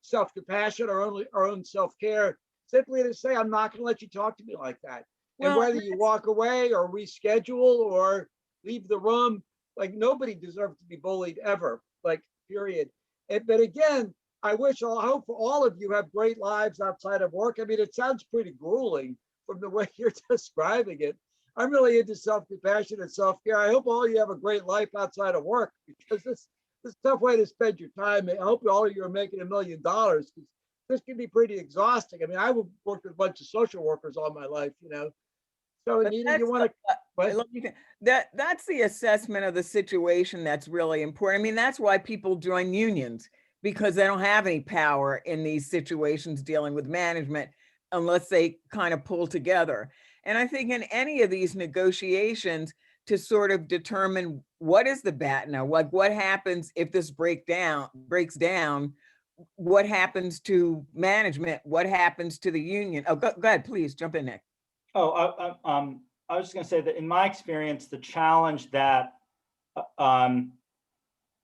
self-compassion, our own self-care. Simply to say, I'm not going to let you talk to me like that. And whether you walk away or reschedule or leave the room, like nobody deserves to be bullied ever, like period. But again, I hope for all of you have great lives outside of work. I mean, it sounds pretty grueling from the way you're describing it. I'm really into self-compassion and self-care. I hope all you have a great life outside of work, because this is a tough way to spend your time. I hope all of you are making $1 million, because this can be pretty exhausting. I mean, I worked with a bunch of social workers all my life, you know. So Anita, you want to? But Let me think. That's the assessment of the situation that's really important. I mean, that's why people join unions, because they don't have any power in these situations dealing with management unless they kind of pull together. And I think in any of these negotiations, to sort of determine what is the BATNA, like what happens if this breaks down, what happens to management, what happens to the union. Oh, go ahead, please jump in, Nick. Oh, I was just going to say that in my experience, the challenge that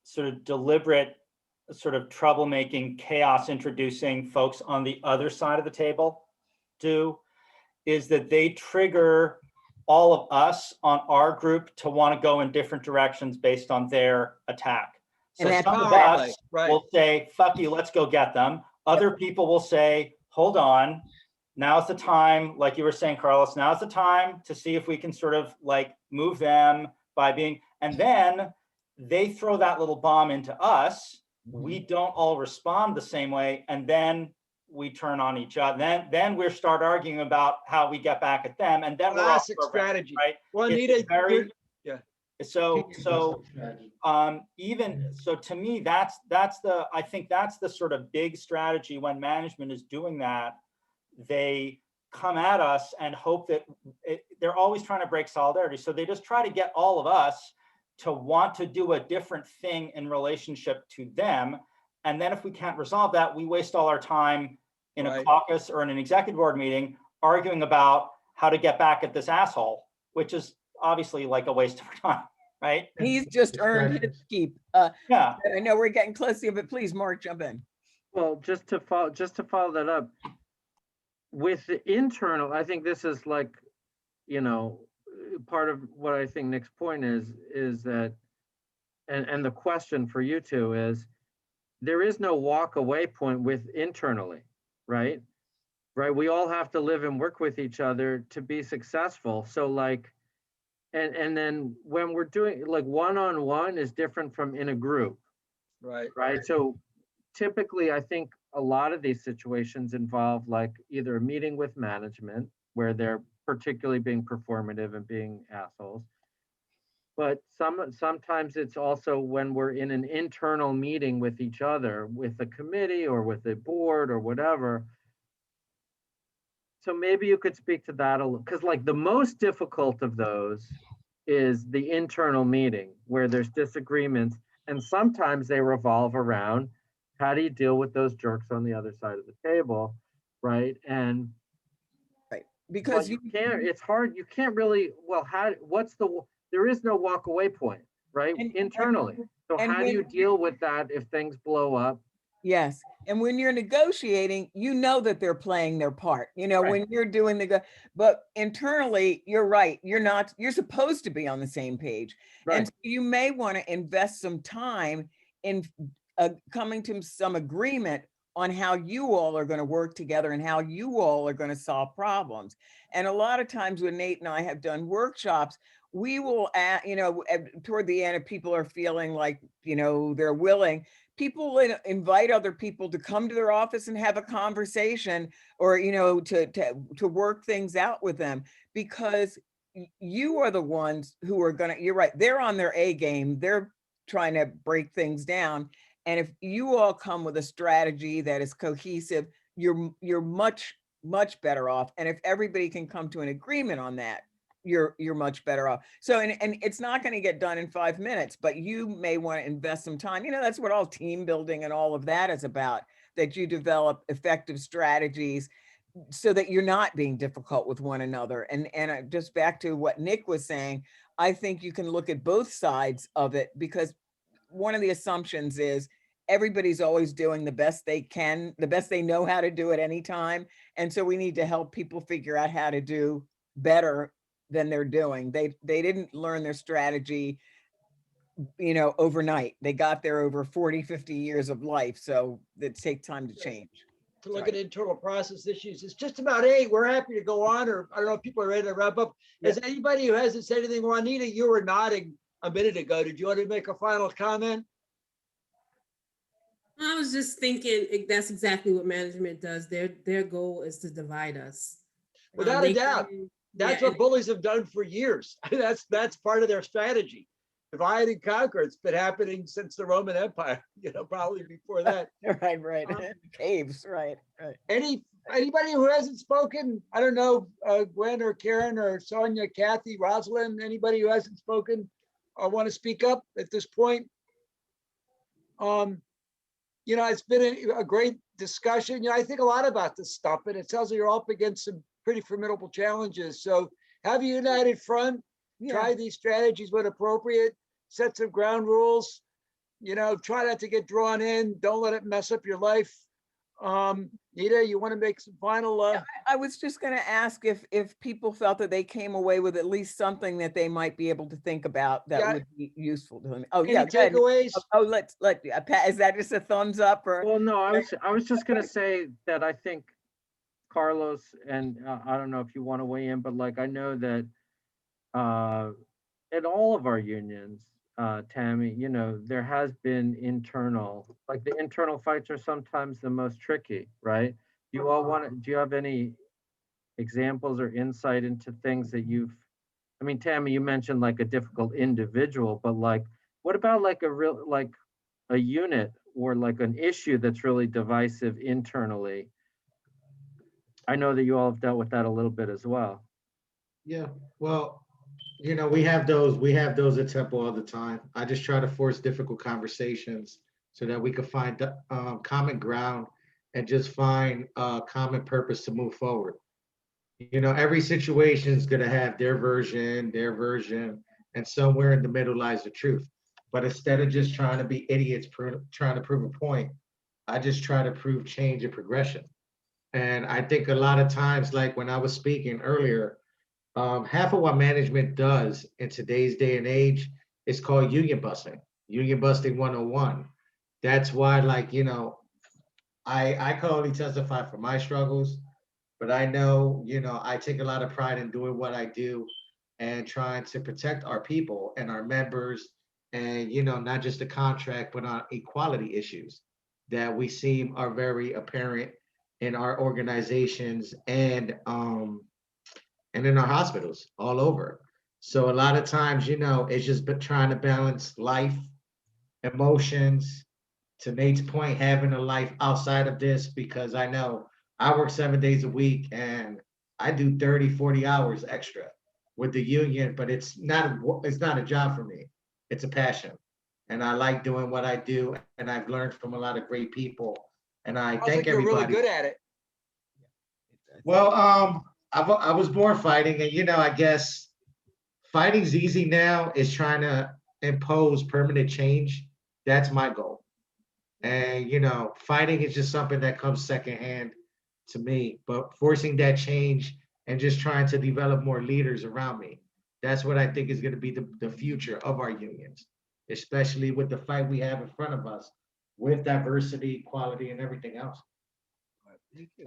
sort of deliberate, sort of troublemaking, chaos introducing folks on the other side of the table do is that they trigger all of us on our group to want to go in different directions based on their attack. So some of us will say, fuck you, let's go get them. Other people will say, hold on, now's the time, like you were saying, Carlos, now's the time to see if we can sort of like move them by being, and then they throw that little bomb into us. We don't all respond the same way. And then we turn on each other. Then we start arguing about how we get back at them. And then classic we're off program, strategy, right? Well, Anita, Yeah. So even so, to me, that's the, I think that's the sort of big strategy when management is doing that. They come at us and hope that they're always trying to break solidarity. So they just try to get all of us to want to do a different thing in relationship to them. And then if we can't resolve that, we waste all our time in a caucus or in an executive board meeting arguing about how to get back at this asshole, which is obviously like a waste of time, right? He's just earned his keep. Yeah. I know we're getting close to you, but please, Mark, jump in. Well, just to follow that up, with the internal, I think this is like, you know, part of what I think Nick's point is that, and the question for you two is, there is no walk away point with internally, right? Right. We all have to live and work with each other to be successful. So like, and then when we're doing like one-on-one is different from in a group. Right. So typically, I think a lot of these situations involve like either a meeting with management where they're particularly being performative and being assholes. But sometimes it's also when we're in an internal meeting with each other, with the committee or with the board or whatever. So maybe you could speak to that a little, because like the most difficult of those is the internal meeting where there's disagreements, and sometimes they revolve around how do you deal with those jerks on the other side of the table, right? And because you can't, it's hard, you can't really, well, there is no walk away point, right? Internally. So how do you deal with that if things blow up? Yes. And when you're negotiating, you know that they're playing their part, you know, when you're doing but internally, you're right. You're supposed to be on the same page. And so you may want to invest some time in coming to some agreement on how you all are going to work together and how you all are going to solve problems. And a lot of times when Nate and I have done workshops, we will, you know, toward the end, if people are feeling like, you know, they're willing, people invite other people to come to their office and have a conversation, or, you know, to work things out with them, because you are the ones who are going to, you're right, they're on their A game, they're trying to break things down. And if you all come with a strategy that is cohesive, you're much better off. And if everybody can come to an agreement on that, you're much better off. So, and it's not going to get done in 5 minutes, but you may want to invest some time. You know, that's what all team building and all of that is about, that you develop effective strategies so that you're not being difficult with one another. And just back to what Nick was saying, I think you can look at both sides of it, because one of the assumptions is everybody's always doing the best they can, the best they know how to do at any time. And so we need to help people figure out how to do better than they're doing. They didn't learn their strategy, you know, overnight. They got there over 40, 50 years of life. So it takes time to change. To look at internal process issues. It's just about 8. We're happy to go on, or I don't know if people are ready to wrap up. Is anybody who hasn't said anything? Juanita, you were nodding a minute ago. Did you want to make a final comment? I was just thinking that's exactly what management does. Their goal is to divide us. Without a doubt. That's Yeah, what bullies have done for years. That's part of their strategy. Divide and conquer. It's been happening since the Roman Empire, probably before that. Right. Caves, right. Anybody who hasn't spoken, I don't know, Gwen or Karen or Sonia, Kathy, Rosalind, anybody who hasn't spoken or want to speak up at this point? It's been a great discussion. I think a lot about this stuff, and it tells you you're up against some pretty formidable challenges. So have a united front, try these strategies when appropriate, set some ground rules, try not to get drawn in, don't let it mess up your life. Nita, you want to make some final? I was just going to ask if people felt that they came away with at least something that they might be able to think about that would be useful to them. Oh, Any yeah. takeaways? Pat, is that just a thumbs up or? Well, no, I was just gonna say that I think Carlos, and I don't know if you want to weigh in, but like I know that in all of our unions, Tammy, there has been the internal fights are sometimes the most tricky, right? Do you have any examples or insight into things that Tammy, you mentioned like a difficult individual, but like, what about like a unit or like an issue that's really divisive internally? I know that you all have dealt with that a little bit as well. Yeah, well, we have those at Temple all the time. I just try to force difficult conversations so that we can find common ground and just find a common purpose to move forward. Every situation is going to have their version, and somewhere in the middle lies the truth. But instead of just trying to be idiots trying to prove a point, I just try to prove change and progression. And I think a lot of times, like when I was speaking earlier, half of what management does in today's day and age is called union busting 101. That's why, I can only testify for my struggles, but I know, I take a lot of pride in doing what I do and trying to protect our people and our members and, not just the contract, but on equality issues that we see are very apparent in our organizations and in our hospitals all over. So a lot of times, it's just been trying to balance life, emotions, to Nate's point, having a life outside of this, because I know I work 7 days a week and I do 30, 40 hours extra with the union, but it's not a job for me. It's a passion. And I like doing what I do. And I've learned from a lot of great people. And I thank everybody. You're really good at it. Well, I was born fighting, and I guess fighting's easy now. Is trying to impose permanent change. That's my goal. And fighting is just something that comes secondhand to me. But forcing that change and just trying to develop more leaders around me, that's what I think is going to be the future of our unions, especially with the fight we have in front of us with diversity, equality, and everything else.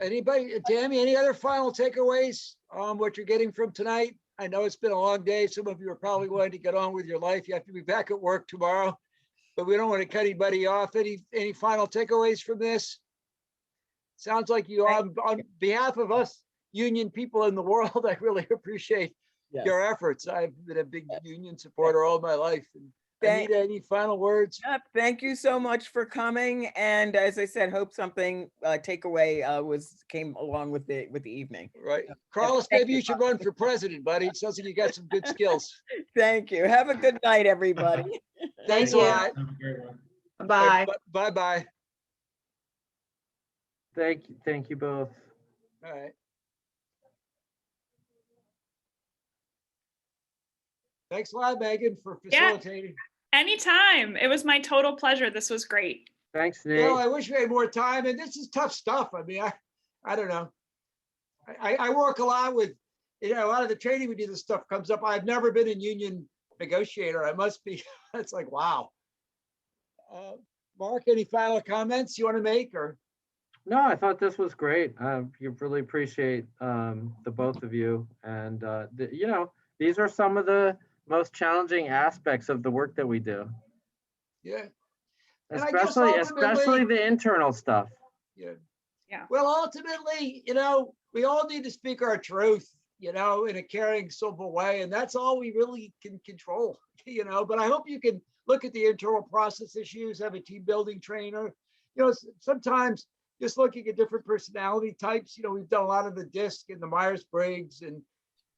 Anybody, Tammy, any other final takeaways on what you're getting from tonight? I know it's been a long day. Some of you are probably going to get on with your life. You have to be back at work tomorrow, but we don't want to cut anybody off. Any final takeaways from this? Sounds like you, on behalf of us union people in the world, I really appreciate your efforts. I've been a big union supporter all my life. Anita, any final words? Thank you so much for coming. And as I said, hope something takeaway came along with the evening. Right. Carlos, maybe you should run for president, buddy. It sounds like you got some good skills. Thank you. Have a good night, everybody. Thanks a lot. Bye. Bye-bye. Thank you both. All right. Thanks a lot, Megan, for facilitating. Yeah, anytime. It was my total pleasure. This was great. Thanks, Nate. Well, I wish we had more time, and this is tough stuff. I mean, I don't know. I work a lot with, a lot of the training we do, this stuff comes up. I've never been a union negotiator. I must be. It's like, wow. Mark, any final comments you want to make, or? No, I thought this was great. You really appreciate the both of you, and these are some of the most challenging aspects of the work that we do. Yeah. Especially the internal stuff. Yeah. Yeah. Well, ultimately, we all need to speak our truth. you know, in a caring, civil way. And that's all we really can control, you know, but I hope you can look at the internal process issues, have a team building trainer. You know, sometimes just looking at different personality types, you know, we've done a lot of the DISC and the Myers-Briggs and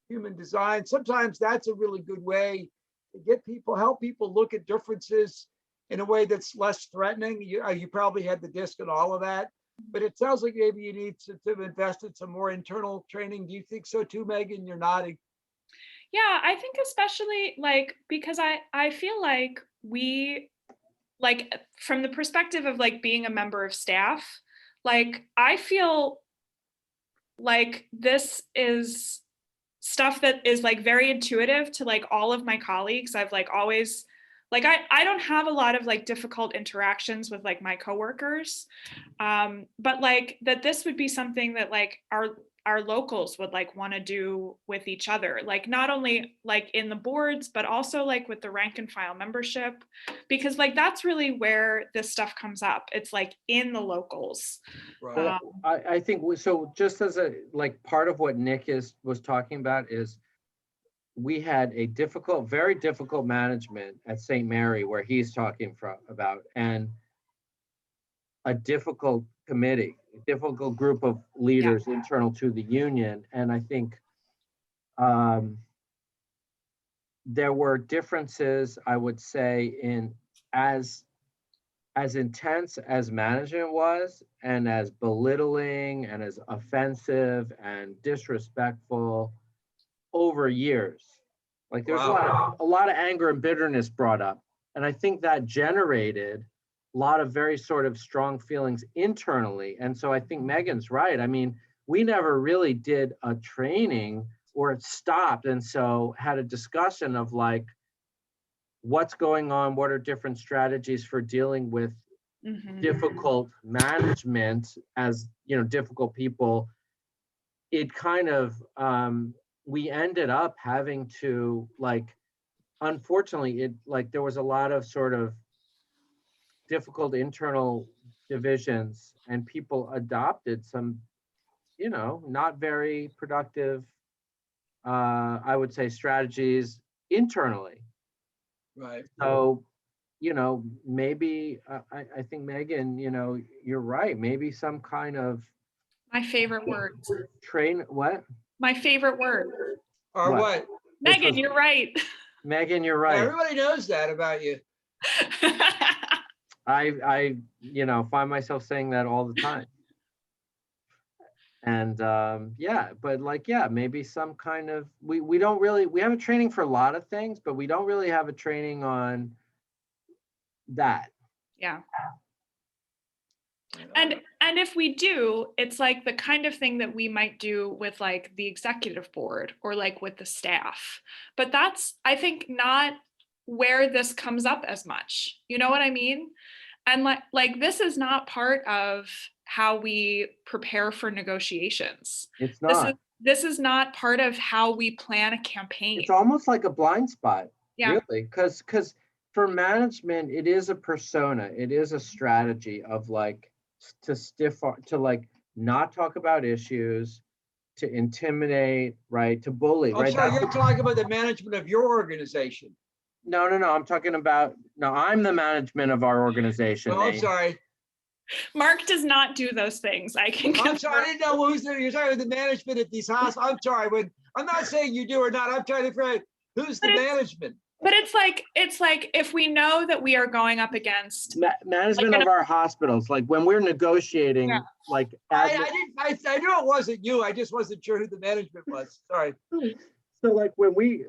human design. Sometimes that's a really good way to get people, help people look at differences in a way that's less threatening. You probably had the DISC and all of that, but it sounds like maybe you need to invest in some more internal training. Do you think so too, Megan? You're nodding. Yeah, I think especially like, because I feel like we, like from the perspective of like being a member of staff, like I feel like this is stuff that is like very intuitive to like all of my colleagues. I've like always, like I don't have a lot of like difficult interactions with like my coworkers, but like that this would be something that like our locals would like want to do with each other, like not only like in the boards, but also like with the rank and file membership, because like that's really where this stuff comes up. It's like in the locals. Right. I think so. Just as a like part of what Nick was talking about is we had a difficult, very difficult management at St. Mary where he's talking about, and a difficult committee, a difficult group of leaders internal to the union. And I think there were differences, I would say, in as intense as management was, and as belittling and as offensive and disrespectful over years. Like there's a lot of anger and bitterness brought up. And I think that generated a lot of very sort of strong feelings internally. And so I think Megan's right. I mean, we never really did a training or it stopped. And so had a discussion of like, what's going on? What are different strategies for dealing with difficult management as, you know, difficult people? It kind of, we ended up having to like, unfortunately, it like there was a lot of sort of difficult internal divisions and people adopted some, you know, not very productive, I would say, strategies internally. Right. So, you know, maybe I think Megan, you know, you're right. Maybe some kind of My favorite word. What? My favorite word. Or what? Megan, you're right. Megan, you're right. Everybody knows that about you. I you know, find myself saying that all the time. And yeah, but like, yeah, maybe some kind of, we don't really, we have a training for a lot of things, but we don't really have a training on that. Yeah. And if we do, it's like the kind of thing that we might do with like the executive board or like with the staff. But that's, I think, not where this comes up as much. You know what I mean? And like this is not part of how we prepare for negotiations. It's not. This is not part of how we plan a campaign. It's almost like a blind spot, yeah. Really, because for management, it is a persona, it is a strategy of like to like not talk about issues, to intimidate, right, to bully, right? So you're talking about the management of your organization. No, I'm talking about, no, I'm the management of our organization. Oh, I'm sorry. Mark does not do those things. I'm sorry, I didn't know who's there. You're talking about the management at these hospitals. I'm sorry, I'm not saying you do or not. I'm trying to figure out who's the management. But it's like if we know that we are going up against management of our hospitals, like when we're negotiating, like I knew it wasn't you. I just wasn't sure who the management was. Sorry. So like when we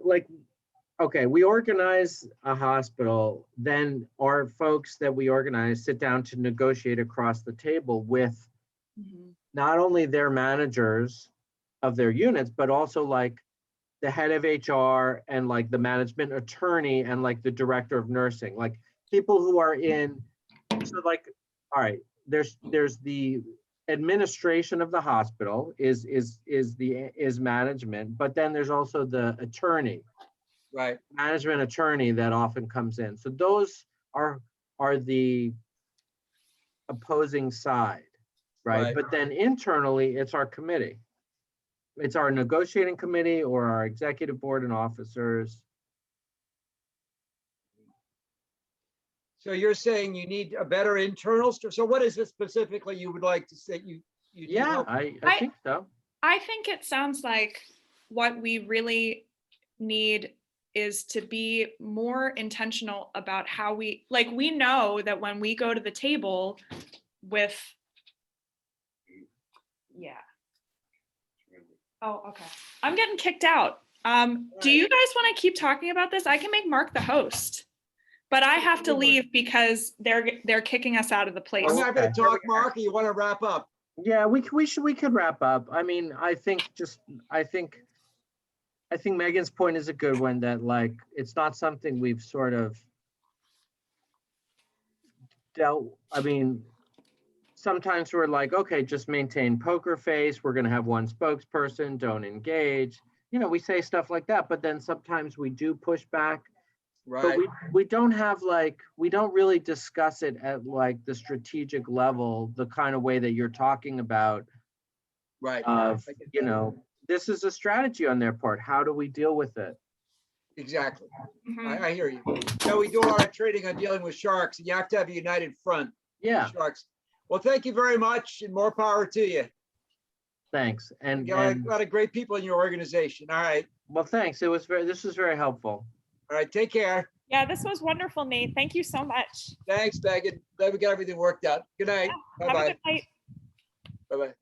okay, we organize a hospital, then our folks that we organize sit down to negotiate across the table with not only their managers of their units, but also like the head of HR and like the management attorney and like the director of nursing, like people who are in, so like, all right, there's the administration of the hospital is management, but then there's also the attorney, right? Management attorney that often comes in. So those are the opposing side, right? But then internally, it's our committee. it's our negotiating committee or our executive board and officers. So you're saying you need a better internal, so what is it specifically you would like to say you need Yeah, help? I I- think so. I think it sounds like what we really need is to be more intentional about how we, like, we know that when we go to the table with, yeah. Oh, okay. I'm getting kicked out. Do you guys want to keep talking about this? I can make Mark the host, but I have to leave because they're kicking us out of the place. I'm happy to talk, Mark, or you want to wrap up? Yeah, we could wrap up. I mean, I think Megan's point is a good one, that like, it's not something we've sort of dealt, I mean, sometimes we're like, okay, just maintain poker face. We're going to have one spokesperson, don't engage. You know, we say stuff like that, but then sometimes we do push back. But Right. we don't have like, we don't really discuss it at like the strategic level, the kind of way that you're talking about. Right. Of, I get you that. know, this is a strategy on their part. How do we deal with it? Exactly. Mhm. I hear you. So we do a lot of training on dealing with sharks, and you have to have a united front. Yeah, Sharks. Well, thank you very much, and more power to you. thanks. And, You got a lot of great people in your organization. All right. well, thanks. This was very helpful. All right. Take care. Yeah, this was wonderful, Nate. Thank you so much. Thanks, Megan. Glad we got everything worked out. Good night. Have a Bye-bye. good night. Bye-bye.